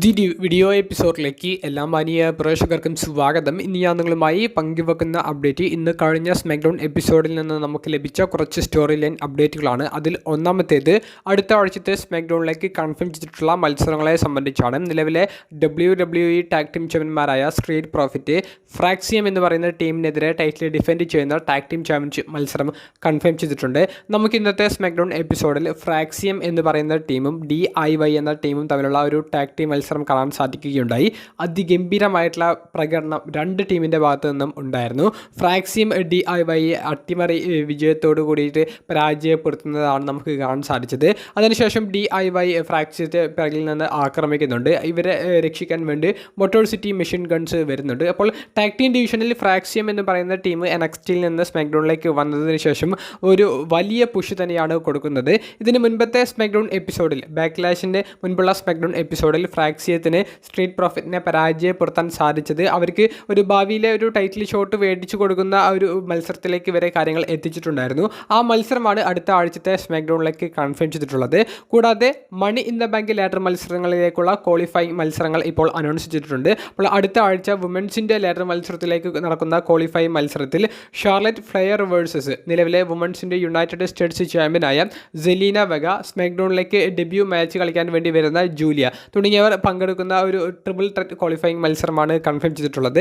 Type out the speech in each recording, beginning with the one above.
പുതിയൊരു വീഡിയോ എപ്പിസോഡിലേക്ക് എല്ലാ മാന്യ പ്രേക്ഷകർക്കും സ്വാഗതം. ഇന്ന് ഞാൻ നിങ്ങളുമായി പങ്കുവെക്കുന്ന അപ്ഡേറ്റ് ഇന്ന് കഴിഞ്ഞ സ്മാക്ഡൗൺ എപ്പിസോഡിൽ നിന്ന് നമുക്ക് ലഭിച്ച കുറച്ച് സ്റ്റോറി ലൈൻ അപ്ഡേറ്റുകളാണ്. അതിൽ ഒന്നാമത്തേത് അടുത്ത ആഴ്ചത്തെ സ്മാക്ഡൗണിലേക്ക് കൺഫേം ചെയ്തിട്ടുള്ള മത്സരങ്ങളെ സംബന്ധിച്ചാണ്. നിലവിലെ WWE ടാഗ് ടീം ചാമ്പ്യന്മാരായ സ്ട്രീറ്റ് പ്രോഫിറ്റ് ഫ്രാക്സിയം എന്ന് പറയുന്ന ടീമിനെതിരെ ടൈറ്റിൽ ഡിഫെൻഡ് ചെയ്യുന്ന ടാഗ് ടീം ചാമ്പ്യൻഷിപ്പ് മത്സരം കൺഫേം ചെയ്തിട്ടുണ്ട്. നമുക്ക് ഇന്നത്തെ സ്മാക്ഡൗൺ എപ്പിസോഡിൽ ഫ്രാക്സിയം എന്ന് പറയുന്ന ടീമും DIY എന്ന ടീമും തമ്മിലുള്ള ഒരു ടാഗ് ടീം മത്സരം കാണാൻ സാധിക്കുകയുണ്ടായി. അതിഗംഭീരമായിട്ടുള്ള പ്രകടനം രണ്ട് ടീമിൻ്റെ ഭാഗത്തു നിന്നും ഉണ്ടായിരുന്നു. ഫ്രാക്സിയം DIY അട്ടിമറി വിജയത്തോടു കൂടിയിട്ട് പരാജയപ്പെടുത്തുന്നതാണ് നമുക്ക് കാണാൻ സാധിച്ചത്. അതിനുശേഷം DIY ഫ്രാക്സിയത്തെ പിറകിൽ നിന്ന് ആക്രമിക്കുന്നുണ്ട്. ഇവരെ രക്ഷിക്കാൻ വേണ്ടി മോട്ടോർ സിറ്റി മെഷീൻ ഗൺസ് വരുന്നുണ്ട്. അപ്പോൾ ടാഗ് ടീം ഡിവിഷനിൽ ഫ്രാക്സിയം എന്ന് പറയുന്ന ടീം NXTയിൽ നിന്ന് സ്മാക്ഡൗണിലേക്ക് വന്നതിന് ശേഷം ഒരു വലിയ പുഷ് തന്നെയാണ് കൊടുക്കുന്നത്. ഇതിന് മുൻപത്തെ സ്മാക്ഡൗൺ എപ്പിസോഡിൽ ബാക്ക്ലാഷിൻ്റെ മുൻപുള്ള സ്മാക്ഡൗൺ എപ്പിസോഡിൽ ഫ്രാക്സിയത്തിന് സ്ട്രീറ്റ് പ്രോഫിറ്റിനെ പരാജയപ്പെടുത്താൻ സാധിച്ചത് അവർക്ക് ഒരു ഭാവിയിലെ ഒരു ടൈറ്റിൽ ഷോട്ട് മേടിച്ചു കൊടുക്കുന്ന ഒരു മത്സരത്തിലേക്ക് വരെ കാര്യങ്ങൾ എത്തിച്ചിട്ടുണ്ടായിരുന്നു. ആ മത്സരമാണ് അടുത്ത ആഴ്ചത്തെ സ്മാക്ഡൗണിലേക്ക് കൺഫേം ചെയ്തിട്ടുള്ളത്. കൂടാതെ money in the bank ladder മത്സരങ്ങളിലേക്കുള്ള ക്വാളിഫൈങ് മത്സരങ്ങൾ ഇപ്പോൾ അനൗൺസ് ചെയ്തിട്ടുണ്ട്. അപ്പോൾ അടുത്ത ആഴ്ച വുമൻസിൻ്റെ ലാഡർ മത്സരത്തിലേക്ക് നടക്കുന്ന ക്വാളിഫൈ മത്സരത്തിൽ ഷാർലറ്റ് ഫ്ലെയർ വേഴ്സസ് നിലവിലെ വുമൻസിൻ്റെ യുണൈറ്റഡ് സ്റ്റേറ്റ്സ് ചാമ്പ്യനായ സെലീന വെഗ, സ്മാക്ഡൗണിലേക്ക് ഡെബ്യൂ മാച്ച് കളിക്കാൻ വേണ്ടി വരുന്ന ജൂലിയ തുടങ്ങിയവർ പങ്കെടുക്കുന്ന ഒരു ട്രിപ്പിൾ ത്രെറ്റ് ക്വാളിഫൈങ് മത്സരമാണ് കൺഫേം ചെയ്തിട്ടുള്ളത്.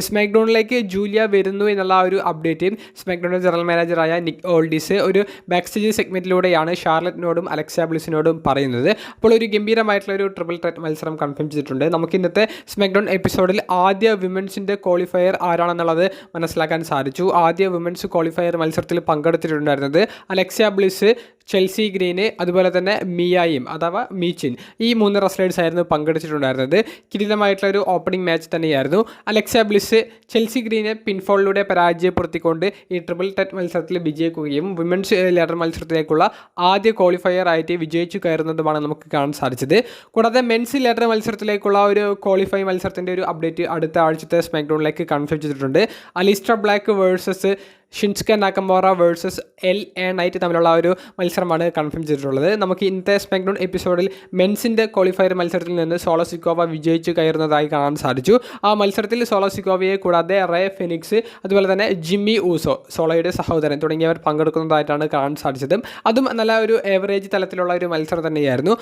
സ്മാക്ഡൗണിലേക്ക് ജൂലിയ വരുന്നു എന്നുള്ള ഒരു അപ്ഡേറ്റ് സ്മാക്ഡൗൺ ജനറൽ മാനേജറായ നിക് ഓൾഡിസ് ഒരു ബാക്ക് സ്റ്റേജ് സെഗ്മെൻറ്റിലൂടെയാണ് ഷാർലറ്റിനോടും അലക്സാ ബ്ലിസിനോടും പറയുന്നത്. അപ്പോൾ ഒരു ഗംഭീരമായിട്ടുള്ള ഒരു ട്രിപ്പിൾ ത്രെറ്റ് മത്സരം കൺഫേം ചെയ്തിട്ടുണ്ട്. നമുക്ക് ഇന്നത്തെ സ്മാക്ഡൗൺ എപ്പിസോഡിൽ ആദ്യ വിമൻസിൻ്റെ ക്വാളിഫയർ ആരാണെന്നുള്ളത് മനസ്സിലാക്കാൻ സാധിച്ചു. ആദ്യ വിമൻസ് ക്വാളിഫയർ മത്സരത്തിൽ പങ്കെടുത്തിട്ടുണ്ടായിരുന്നത് അലക്സാ ബ്ലിസ്, ചെൽസി ഗ്രീന്, അതുപോലെ തന്നെ മിയായും അഥവാ മീച്ചിൻ, ഈ 3 റെസ്ലേഴ്സ് ആയിരുന്നു പങ്കെടുത്തിട്ടുണ്ടായിരുന്നത്. കിടിലമായിട്ടുള്ളൊരു ഓപ്പണിംഗ് മാച്ച് തന്നെയായിരുന്നു. അലക്സാ ബ്ലിസ് ചെൽസി ഗ്രീനെ പിൻഫോളിലൂടെ പരാജയപ്പെടുത്തിക്കൊണ്ട് ഈ ട്രിപ്പിൾ ത്രെറ്റ് മത്സരത്തിൽ വിജയിക്കുകയും വിമൻസ് ലാഡർ മത്സരത്തിലേക്കുള്ള ആദ്യ ക്വാളിഫയർ ആയിട്ട് വിജയിച്ചു കയറുന്നതുമാണ് നമുക്ക് കാണാൻ സാധിച്ചത്. കൂടാതെ മെൻസ് ലാഡർ മത്സരത്തിലേക്കുള്ള ഒരു ക്വാളിഫൈ മത്സരത്തിൻ്റെ ഒരു അപ്ഡേറ്റ് അടുത്ത ആഴ്ചത്തെ സ്മാക്ഡൗണിലേക്ക് കൺഫേം ചെയ്തിട്ടുണ്ട്. Alister Black versus Shinsuke Nakamura versus LA Knight തമ്മിലുള്ള ഒരു മത്സരമാണ് കൺഫേം ചെയ്തിട്ടുള്ളത്. നമുക്ക് ഇന്നത്തെ സ്മാക്ഡൗൺ എപ്പിസോഡിൽ മെൻസിൻ്റെ ക്വാളിഫയർ മത്സരത്തിൽ നിന്ന് സോളോ സിക്കോവ വിജയിച്ച് കയറുന്നതായി കാണാൻ സാധിച്ചു. ആ മത്സരത്തിൽ സോളോ സിക്കോവയെ കൂടാതെ റേ ഫിനിക്സ്, അതുപോലെ തന്നെ ജിമ്മി ഊസോ, സോളോയുടെ സഹോദരൻ തുടങ്ങിയവർ പങ്കെടുക്കുന്നതായിട്ടാണ് കാണാൻ സാധിച്ചത്. അതും നല്ല ഒരു ഏവറേജ് തലത്തിലുള്ള ഒരു മത്സരം തന്നെയായിരുന്നു.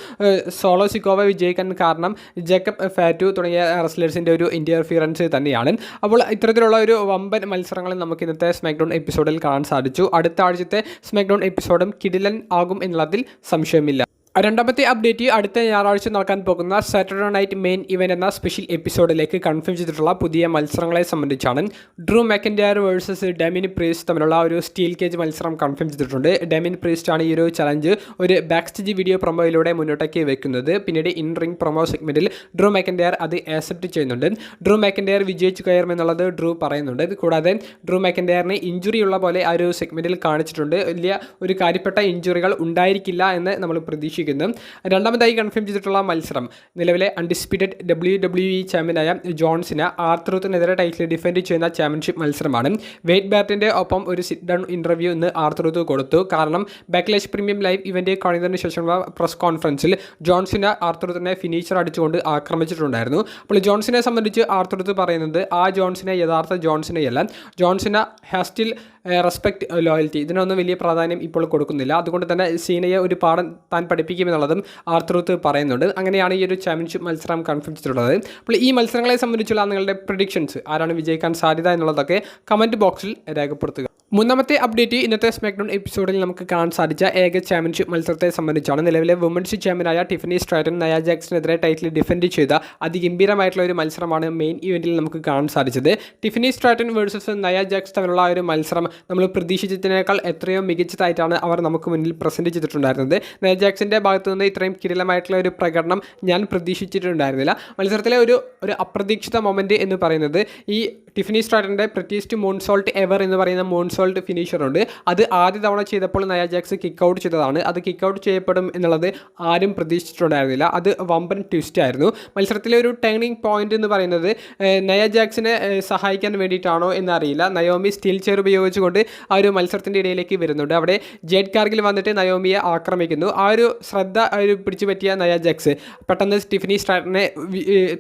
സോളോ സിക്കോവ വിജയിക്കാൻ കാരണം ജേക്കബ് ഫാറ്റു തുടങ്ങിയ റെസ്ലേഴ്സിൻ്റെ ഒരു ഇൻ്റർഫിയറൻസ് തന്നെയാണ്. അപ്പോൾ ഇത്തരത്തിലുള്ള ഒരു വമ്പൻ മത്സരങ്ങളിൽ നമുക്ക് ഇന്നത്തെ സ്മാക്ഡൗൺ എപ്പിസോഡിൽ കാണാൻ സാധിച്ചു. അടുത്ത ആഴ്ചത്തെ സ്മാക്ഡൗൺ എപ്പിസോഡും കിടിലൻ ആകും എന്നുള്ളതിൽ സംശയമില്ല. രണ്ടാമത്തെ അപ്ഡേറ്റ് അടുത്ത ഞായറാഴ്ച നടക്കാൻ പോകുന്ന സാറ്റർഡേ നൈറ്റ് മെയിൻ ഇവന്റ് എന്ന സ്പെഷ്യൽ എപ്പിസോഡിലേക്ക് കൺഫേം ചെയ്തിട്ടുള്ള പുതിയ മത്സരങ്ങളെ സംബന്ധിച്ചാണ്. ഡ്രൂ മാക്കൻറ്റയർ വേഴ്സസ് ഡെമിൻ പ്രീസ്റ്റ് തമ്മിലുള്ള ഒരു സ്റ്റീൽ കേജ് മത്സരം കൺഫേം ചെയ്തിട്ടുണ്ട്. ഡെമിൻ പ്രീസ്റ്റ് ആണ് ഈ ഒരു ചലഞ്ച് ഒരു ബാക്ക് സ്റ്റേജ് വീഡിയോ പ്രൊമോയിലൂടെ മുന്നോട്ടേക്ക് വെക്കുന്നത്. പിന്നീട് ഇൻ റിംഗ് പ്രൊമോ സെഗ്മെന്റിൽ ഡ്രൂ മാക്കൻറ്റയർ അത് ആക്സെപ്റ്റ് ചെയ്യുന്നുണ്ട്. ഡ്രൂ മാക്കൻറ്റയർ വിജയിച്ചു കയറുമെന്നുള്ളത് ഡ്രൂ പറയുന്നുണ്ട്. കൂടാതെ ഡ്രൂ മാക്കൻറ്റയറിന് ഇഞ്ചുറി ഉള്ള പോലെ ആ ഒരു സെഗ്മെന്റിൽ കാണിച്ചിട്ടുണ്ട്. വലിയ ഒരു കാര്യപ്പെട്ട ഇഞ്ചുറികൾ ഉണ്ടായിരിക്കില്ല എന്ന് നമ്മൾ പ്രതീക്ഷിക്കുന്നു. രണ്ടാമതായി കൺഫേം ചെയ്തിട്ടുള്ള മത്സരം നിലവിലെ അൺഡിസ്പ്യൂട്ടഡ് WWE ചാമ്പ്യനായ ജോൺസിന് ആർത്രൂത്തിനെതിരെ ടൈറ്റിൽ ഡിഫെൻഡ് ചെയ്യുന്ന ചാമ്പ്യൻഷിപ്പ് മത്സരമാണ്. വെയ്റ്റ് ബാറ്റിൻ്റെ ഒപ്പം ഒരു സിറ്റ് ഡൗൺ ഇൻ്റർവ്യൂ ഇന്ന് ആർത്രൂത്ത് കൊടുത്തു. കാരണം ബാക്ക്ലാഷ് പ്രീമിയം ലൈവ് ഇവൻ്റ് കാണുന്നതിന് ശേഷമുള്ള പ്രസ് കോൺഫറൻസിൽ ജോൺസിന് ആർത്രൂത്തിനെ ഫിനിഷർ അടിച്ചുകൊണ്ട് ആക്രമിച്ചിട്ടുണ്ടായിരുന്നു. അപ്പോൾ ജോൺസിനെ സംബന്ധിച്ച് ആർത്രൂത്ത് പറയുന്നത് ആ ജോൺസിനെ യഥാർത്ഥ ജോൺസിനെയല്ല, ജോൺസിന് ഹാസ് സ്റ്റിൽ റെസ്പെക്ട്, ലോയൽറ്റി, ഇതിനൊന്നും വലിയ പ്രാധാന്യം ഇപ്പോൾ കൊടുക്കുന്നില്ല. അതുകൊണ്ട് തന്നെ സീനയെ ഒരു പാഠം താൻ പഠിപ്പിക്കുമെന്നുള്ളതും ആർത്രൂത്ത് പറയുന്നുണ്ട്. അങ്ങനെയാണ് ഈ ഒരു ചാമ്പ്യൻഷിപ്പ് മത്സരം കൺഫേം ചെയ്തിട്ടുള്ളത്. അപ്പോൾ ഈ മത്സരങ്ങളെ സംബന്ധിച്ചുള്ള നിങ്ങളുടെ പ്രെഡിക്ഷൻസ്, ആരാണ് വിജയിക്കാൻ സാധ്യത എന്നുള്ളതൊക്കെ കമൻറ്റ് ബോക്സിൽ രേഖപ്പെടുത്തുക. മൂന്നാമത്തെ അപ്ഡേറ്റ് ഇന്നത്തെ സ്മാക്ഡൗൺ എപ്പിസോഡിൽ നമുക്ക് കാണാൻ സാധിച്ച ഏക ചാമ്പ്യൻഷിപ്പ് മത്സരത്തെ സംബന്ധിച്ചാണ്. നിലവിലെ വുമൻസ് ചാമ്പ്യനായ ടിഫനി സ്ട്രാറ്റൻ നയ ജാക്സനെതിരെ ടൈറ്റിൽ ഡിഫെൻഡ് ചെയ്ത അതിഗംഭീരമായിട്ടുള്ള ഒരു മത്സരമാണ് മെയിൻ ഇവൻറ്റിൽ നമുക്ക് കാണാൻ സാധിച്ചത്. ടിഫനി സ്ട്രാറ്റൻ വേഴ്സസ് നയ ജാക്സ് തമ്മിലുള്ള ഒരു മത്സരം നമ്മൾ പ്രതീക്ഷിച്ചതിനേക്കാൾ എത്രയോ മികച്ചതായിട്ടാണ് അവർ നമുക്ക് മുന്നിൽ പ്രസൻറ്റ് ചെയ്തിട്ടുണ്ടായിരുന്നത്. നയ ജാക്സിൻ്റെ ഭാഗത്തു നിന്ന് ഇത്രയും കിടിലമായിട്ടുള്ള ഒരു പ്രകടനം ഞാൻ പ്രതീക്ഷിച്ചിട്ടുണ്ടായിരുന്നില്ല. മത്സരത്തിലെ ഒരു അപ്രതീക്ഷിത മൊമെൻറ്റ് എന്ന് പറയുന്നത് ഈ ടിഫനി സ്ട്രാറ്റൻ്റെ പ്രിറ്റീസ്റ്റ് മൂൺസോൾട്ട് എവർ എന്ന് പറയുന്ന മൂൺസോൾട്ട് ഫിനിഷറുണ്ട്. അത് ആദ്യ തവണ ചെയ്തപ്പോൾ നയ ജാക്സ് കിക്ക് ഔട്ട് ചെയ്തതാണ്. അത് കിക്ക് ഔട്ട് ചെയ്യപ്പെടും എന്നുള്ളത് ആരും പ്രതീക്ഷിച്ചിട്ടുണ്ടായിരുന്നില്ല. അത് വമ്പൻ ട്വിസ്റ്റ് ആയിരുന്നു. മത്സരത്തിലെ ഒരു ടേണിംഗ് പോയിന്റ് എന്ന് പറയുന്നത് നയ ജാക്സിനെ സഹായിക്കാൻ വേണ്ടിയിട്ടാണോ എന്നറിയില്ല. നയോമി സ്റ്റീൽ ചെയർ ഉപയോഗിച്ചുകൊണ്ട് ആ ഒരു മത്സരത്തിൻ്റെ ഇടയിലേക്ക് വരുന്നുണ്ട്. അവിടെ ജേഡ് കാർഗിൽ വന്നിട്ട് നയോമിയെ ആക്രമിക്കുന്നു. ആ ഒരു ശ്രദ്ധ പിടിച്ചു പറ്റിയ നയ ജാക്സ് പെട്ടെന്ന് ടിഫനി സ്ട്രാറ്റനെ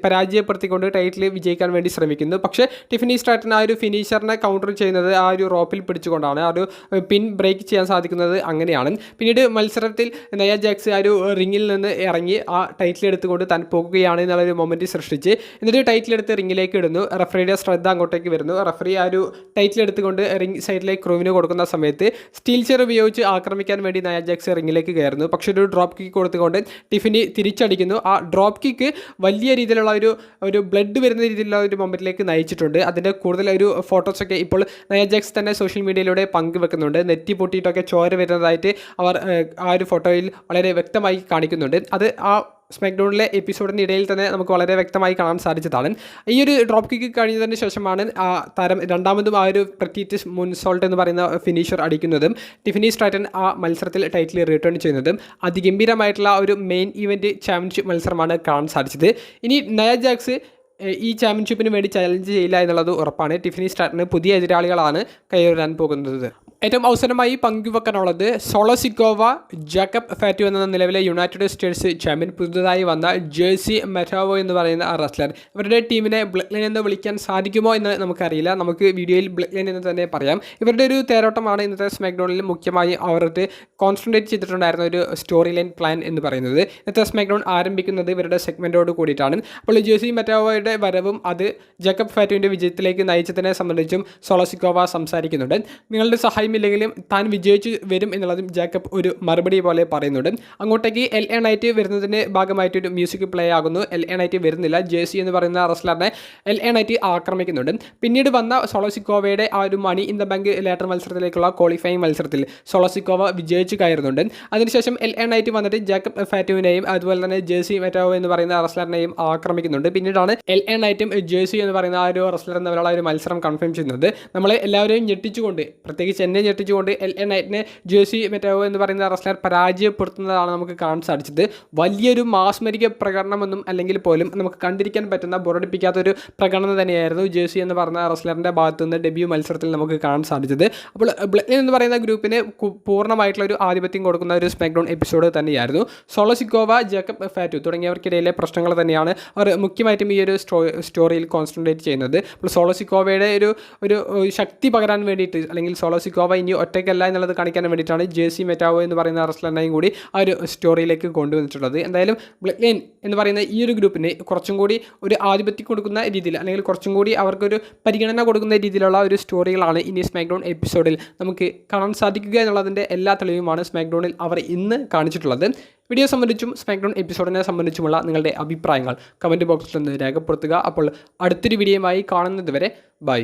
പരാജയപ്പെടുത്തിക്കൊണ്ട് ടൈറ്റിൽ വിജയിക്കാൻ വേണ്ടി ശ്രമിക്കുന്നു. പക്ഷേ ടിഫനി സ്ട്രാറ്റൻ ആ ഒരു ഫിനിഷറിനെ കൗണ്ടർ ചെയ്യുന്നത് ആ ഒരു റോപ്പിൽ പിടിച്ചുകൊണ്ടാണ്. ആ ഒരു പിൻ ബ്രേക്ക് ചെയ്യാൻ സാധിക്കുന്നത് അങ്ങനെയാണ്. പിന്നീട് മത്സരത്തിൽ നയ ജാക്സ് ആ ഒരു റിങ്ങിൽ നിന്ന് ഇറങ്ങി ആ ടൈറ്റിൽ എടുത്തുകൊണ്ട് താൻ പോകുകയാണ് എന്നുള്ളൊരു മൊമെൻറ്റ് സൃഷ്ടിച്ച് എന്നിട്ട് ടൈറ്റിൽ എടുത്ത് റിങ്ങിലേക്ക് ഇടുന്നു. റഫറിയുടെ ശ്രദ്ധ അങ്ങോട്ടേക്ക് വരുന്നു. റഫറി ആ ഒരു ടൈറ്റിൽ എടുത്തുകൊണ്ട് റിംഗ് സൈഡിലേക്ക് ക്രൂവിന് കൊടുക്കുന്ന സമയത്ത് സ്റ്റീൽ ചെയർ ഉപയോഗിച്ച് ആക്രമിക്കാൻ വേണ്ടി നയ ജാക്സ് റിങ്ങിലേക്ക് കയറുന്നു. പക്ഷേ ഒരു ഡ്രോപ്പ് കിക്ക് കൊടുത്തുകൊണ്ട് ടിഫനി തിരിച്ചടിക്കുന്നു. ആ ഡ്രോപ്പ് കിക്ക് വലിയ രീതിയിലുള്ള ഒരു ബ്ലഡ് വരുന്ന രീതിയിലുള്ള ഒരു മൊമെൻറ്റിലേക്ക് നയിച്ചിട്ടുണ്ട്. അതിൻ്റെ കൂടുതൽ ഒരു ഫോട്ടോസൊക്കെ ഇപ്പോൾ നയ ജാക്സ് തന്നെ സോഷ്യൽ മീഡിയയിലൂടെ പങ്കുവെക്കുന്നുണ്ട്. നെറ്റി പൊട്ടിയിട്ടൊക്കെ ചോര വരുന്നതായിട്ട് അവർ ആ ഒരു ഫോട്ടോയിൽ വളരെ വ്യക്തമായി കാണിക്കുന്നുണ്ട്. അത് ആ സ്മാക്ഡൗണിലെ എപ്പിസോഡിൻ്റെ ഇടയിൽ തന്നെ നമുക്ക് വളരെ വ്യക്തമായി കാണാൻ സാധിച്ചതാണ്. ഈ ഒരു ഡ്രോപ്പ് കിക്ക് കഴിഞ്ഞതിന് ശേഷമാണ് ആ താരം രണ്ടാമതും ആ ഒരു പ്രിറ്റീസ്റ്റ് മൂൺസോൾട്ട് എന്ന് പറയുന്ന ഫിനിഷർ അടിക്കുന്നതും ടിഫനി സ്ട്രാറ്റൻ ആ മത്സരത്തിൽ ടൈറ്റിൽ റിട്ടേൺ ചെയ്യുന്നതും അതിഗംഭീരമായിട്ടുള്ള ഒരു മെയിൻ ഇവൻറ്റ് ചാമ്പ്യൻഷിപ്പ് മത്സരമാണ് കാണാൻ സാധിച്ചത്. ഇനി നയ ജാക്സ് ഈ ചാമ്പ്യൻഷിപ്പിന് വേണ്ടി ചലഞ്ച് ചെയ്യില്ല എന്നുള്ളത് ഉറപ്പാണ്. ടിഫനി സ്ട്രാറ്റന് പുതിയ എതിരാളികളാണ് കയറാൻ പോകുന്നത്. ഏറ്റവും അവസാനമായി പങ്കുവെക്കാനുള്ളത് സോളോ സിക്കോവ, ജാക്കബ് ഫാറ്റു എന്ന നിലവിലെ യുണൈറ്റഡ് സ്റ്റേറ്റ്സ് ചാമ്പ്യൻ, പുതുതായി വന്ന ജേഴ്സി മെറ്റാവോ എന്ന് പറയുന്ന റെസ്ലർ. ഇവരുടെ ടീമിനെ ബ്ലഡ് ലൈൻ എന്ന് വിളിക്കാൻ സാധിക്കുമോ എന്ന് നമുക്കറിയില്ല. നമുക്ക് വീഡിയോയിൽ ബ്ലഡ് ലൈൻ എന്ന് തന്നെ പറയാം. ഇവരുടെ ഒരു തേരോട്ടമാണ് ഇന്നത്തെ സ്മാക്ഡൗണിൽ മുഖ്യമായി അവർക്ക് കോൺസെൻട്രേറ്റ് ചെയ്തിട്ടുണ്ടായിരുന്ന ഒരു സ്റ്റോറി ലൈൻ പ്ലാൻ എന്ന് പറയുന്നത്. ഇന്നത്തെ സ്മാക്ഡൗൺ ആരംഭിക്കുന്നത് ഇവരുടെ സെഗ്മെൻറ്റോട് കൂടിയിട്ടാണ്. അപ്പോൾ ജേഴ്സി മെറ്റാവോയുടെ വരവും അത് ജാക്കബ് ഫാറ്റുവിൻ്റെ വിജയത്തിലേക്ക് നയിച്ചതിനെ സംബന്ധിച്ചും സോളോ സിക്കോവ സംസാരിക്കുന്നുണ്ട്. നിങ്ങളുടെ സഹായമില്ലെങ്കിലും താൻ വിജയിച്ച് വരും എന്നുള്ളതും ജാക്കബ് ഒരു മറുപടി പോലെ പറയുന്നുണ്ട്. അങ്ങോട്ടേക്ക് LA നൈറ്റ് വരുന്നതിൻ്റെ ഭാഗമായിട്ടൊരു മ്യൂസിക് പ്ലേ ആകുന്നു. LA നൈറ്റ് വരുന്നില്ല. ജേഴ്സി എന്ന് പറയുന്ന റെസ്ലറിനെ LA നൈറ്റ് ആക്രമിക്കുന്നുണ്ട്. പിന്നീട് വന്ന സോളോ സിക്കോവയുടെ ആ ഒരു money in the bank ladder മത്സരത്തിലേക്കുള്ള ക്വാളിഫയിങ് മത്സരത്തിൽ സോളോ സിക്കോവ വിജയിച്ച് കയറുന്നുണ്ട്. അതിനുശേഷം LA നൈറ്റ് വന്നിട്ട് ജാക്കബ് ഫാറ്റുവിനെയും അതുപോലെ തന്നെ ജേഴ്സി മെറ്റാവോ എന്ന് പറയുന്ന റെസ്ലറിനെയും ആക്രമിക്കുന്നുണ്ട്. പിന്നീടാണ് LA നൈറ്റും ജേഴ്സി എന്ന് പറയുന്ന ആ ഒരു റെസ്ലർ തമ്മിലുള്ള ഒരു മത്സരം കൺഫേം ചെയ്യുന്നത്. നമ്മളെ എല്ലാവരെയും ഞെട്ടിച്ചുകൊണ്ട്, പ്രത്യേകിച്ച് എന്നെ ഞെട്ടിച്ചുകൊണ്ട് LA നൈറ്റിനെ ജേഴ്സി മെറ്റാവോ എന്ന് പറയുന്ന റെസ്ലർ പരാജയപ്പെടുത്തുന്നതാണ് നമുക്ക് കാണാൻ സാധിച്ചത്. വലിയൊരു മാസ്മരിക പ്രകടനമൊന്നും അല്ലെങ്കിൽ പോലും നമുക്ക് കണ്ടിരിക്കാൻ പറ്റുന്ന ബോറടിപ്പിക്കാത്തൊരു പ്രകടനം തന്നെയായിരുന്നു ജേഴ്സി എന്ന് പറഞ്ഞ റെസ്ലറിൻ്റെ ഭാഗത്തു നിന്ന് ഡെബ്യൂ മത്സരത്തിൽ നമുക്ക് കാണാൻ സാധിച്ചത്. അപ്പോൾ ബ്ലഡ് ലൈൻ എന്ന് പറയുന്ന ഗ്രൂപ്പിന് പൂർണ്ണമായിട്ടുള്ള ഒരു ആധിപത്യം കൊടുക്കുന്ന ഒരു സ്മാക്ഡൗൺ എപ്പിസോഡ് തന്നെയായിരുന്നു. സോളോ സിക്കോവ, ജാക്കബ് ഫാറ്റു തുടങ്ങിയവർക്കിടയിലെ പ്രശ്നങ്ങൾ തന്നെയാണ് അവർ മുഖ്യമായിട്ടും ഈ ഒരു സ്റ്റോറിയിൽ കോൺസെൻട്രേറ്റ് ചെയ്യുന്നത്. അപ്പോൾ സോളോ സിക്കോവയുടെ ഒരു ശക്തി പകരാൻ വേണ്ടിയിട്ട്, അല്ലെങ്കിൽ സോളോ സിക്കോവ ഇനി ഒറ്റയ്ക്കല്ല എന്നുള്ളത് കാണിക്കാൻ വേണ്ടിയിട്ടാണ് ജേഴ്സി മെറ്റാവോ എന്ന് പറയുന്ന റെസ്ലറിനെയും കൂടി ആ ഒരു സ്റ്റോറിയിലേക്ക് കൊണ്ടുവന്നിട്ടുള്ളത്. എന്തായാലും ബ്ലഡ് ലൈൻ എന്ന് പറയുന്ന ഈ ഒരു ഗ്രൂപ്പിന് കുറച്ചും കൂടി ഒരു ആധിപത്യം കൊടുക്കുന്ന രീതിയിൽ, അല്ലെങ്കിൽ കുറച്ചും കൂടി അവർക്കൊരു പരിഗണന കൊടുക്കുന്ന രീതിയിലുള്ള ഒരു സ്റ്റോറികളാണ് ഇനി സ്മാക്ഡൗൺ എപ്പിസോഡിൽ നമുക്ക് കാണാൻ സാധിക്കുക എന്നുള്ളതിൻ്റെ എല്ലാ തെളിവുമാണ് സ്മാക്ഡൗണിൽ അവർ ഇന്ന് കാണിച്ചിട്ടുള്ളത്. വീഡിയോ സംബന്ധിച്ചും സ്മാക്ഡൗൺ എപ്പിസോഡിനെ സംബന്ധിച്ചുമുള്ള നിങ്ങളുടെ അഭിപ്രായങ്ങൾ കമൻറ്റ് ബോക്സിൽ നിന്ന് രേഖപ്പെടുത്തുക. അപ്പോൾ അടുത്തൊരു വീഡിയോയുമായി കാണുന്നത് വരെ ബൈ.